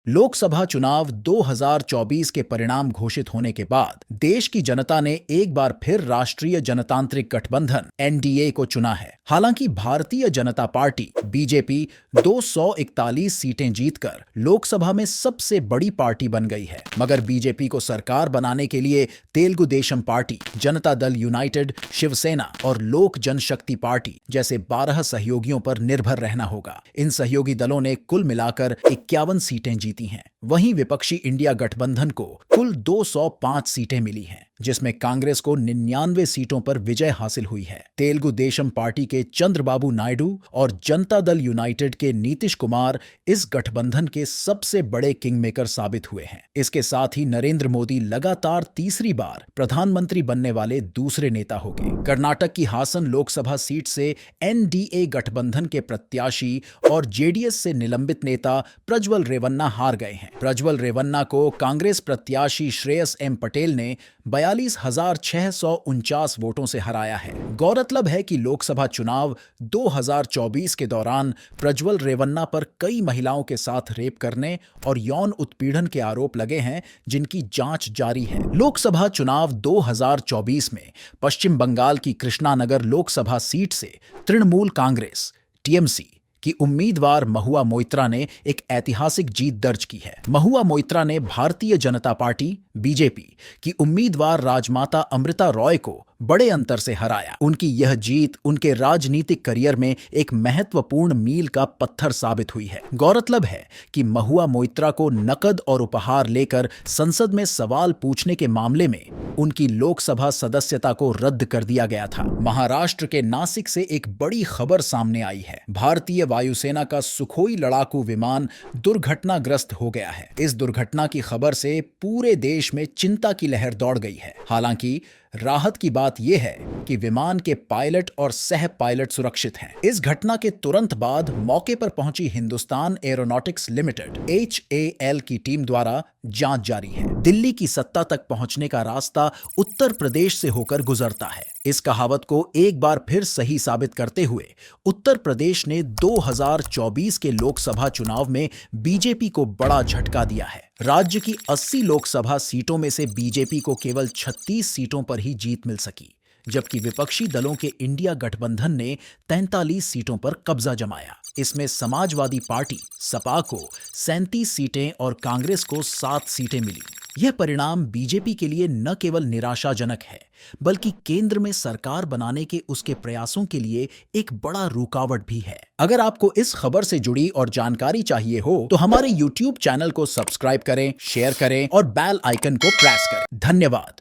लोकसभा चुनाव 2024 के परिणाम घोषित होने के बाद देश की जनता ने एक बार फिर राष्ट्रीय जनतांत्रिक गठबंधन एनडीए को चुना है। हालांकि भारतीय जनता पार्टी बीजेपी 241 सीटें जीतकर लोकसभा में सबसे बड़ी पार्टी बन गई है, मगर बीजेपी को सरकार बनाने के लिए तेलुगु देशम पार्टी, जनता दल यूनाइटेड, शिवसेना और लोक जनशक्ति पार्टी जैसे 12 सहयोगियों पर निर्भर रहना होगा। इन सहयोगी दलों ने कुल मिलाकर 51 सीटें जीती हैं। वहीं विपक्षी इंडिया गठबंधन को कुल 205 सीटें मिली हैं, जिसमें कांग्रेस को 99 सीटों पर विजय हासिल हुई है। तेलुगु देशम पार्टी के चंद्रबाबू नायडू और जनता दल यूनाइटेड के नीतीश कुमार इस गठबंधन के सबसे बड़े किंगमेकर साबित हुए हैं। इसके साथ ही नरेंद्र मोदी लगातार तीसरी बार प्रधानमंत्री बनने वाले दूसरे नेता हो गए। कर्नाटक की हासन लोकसभा सीट से एनडीए गठबंधन के प्रत्याशी और जेडीएस से निलंबित नेता प्रज्वल रेवन्ना हार गए हैं। प्रज्वल रेवन्ना को कांग्रेस प्रत्याशी श्रेयस एम पटेल ने 42,649 वोटों से हराया है। गौरतलब है कि लोकसभा चुनाव 2024 के दौरान प्रज्वल रेवन्ना पर कई महिलाओं के साथ रेप करने और यौन उत्पीड़न के आरोप लगे हैं, जिनकी जांच जारी है। लोकसभा चुनाव 2024 में पश्चिम बंगाल की कृष्णानगर लोकसभा सीट से तृणमूल कांग्रेस टीएमसी की उम्मीदवार महुआ मोइत्रा ने एक ऐतिहासिक जीत दर्ज की है। महुआ मोइत्रा ने भारतीय जनता पार्टी बीजेपी की उम्मीदवार राजमाता अमृता रॉय को बड़े अंतर से हराया। उनकी यह जीत उनके राजनीतिक करियर में एक महत्वपूर्ण मील का पत्थर साबित हुई है। गौरतलब है कि महुआ मोइत्रा को नकद और उपहार लेकर संसद में सवाल पूछने के मामले में उनकी लोकसभा सदस्यता को रद्द कर दिया गया था। महाराष्ट्र के नासिक से एक बड़ी खबर सामने आई है। भारतीय वायुसेना का सुखोई लड़ाकू विमान दुर्घटनाग्रस्त हो गया है। इस दुर्घटना की खबर से पूरे देश में चिंता की लहर दौड़ गई है। हालांकि राहत की बात यह है कि विमान के पायलट और सह पायलट सुरक्षित हैं। इस घटना के तुरंत बाद मौके पर पहुंची हिंदुस्तान एरोनॉटिक्स लिमिटेड HAL की टीम द्वारा जांच जारी है। दिल्ली की सत्ता तक पहुंचने का रास्ता उत्तर प्रदेश से होकर गुजरता है। इस कहावत को एक बार फिर सही साबित करते हुए उत्तर प्रदेश ने 2024 के लोकसभा चुनाव में बीजेपी को बड़ा झटका दिया है। राज्य की 80 लोकसभा सीटों में से बीजेपी को केवल 36 सीटों पर ही जीत मिल सकी, जबकि विपक्षी दलों के इंडिया गठबंधन ने 43 सीटों पर कब्जा जमाया। इसमें समाजवादी पार्टी सपा को 37 सीटें और कांग्रेस को 7 सीटें मिली। यह परिणाम बीजेपी के लिए न केवल निराशाजनक है, बल्कि केंद्र में सरकार बनाने के उसके प्रयासों के लिए एक बड़ा रुकावट भी है। अगर आपको इस खबर से जुड़ी और जानकारी चाहिए हो तो हमारे YouTube चैनल को सब्सक्राइब करें, शेयर करें और बेल आइकन को प्रेस करें। धन्यवाद।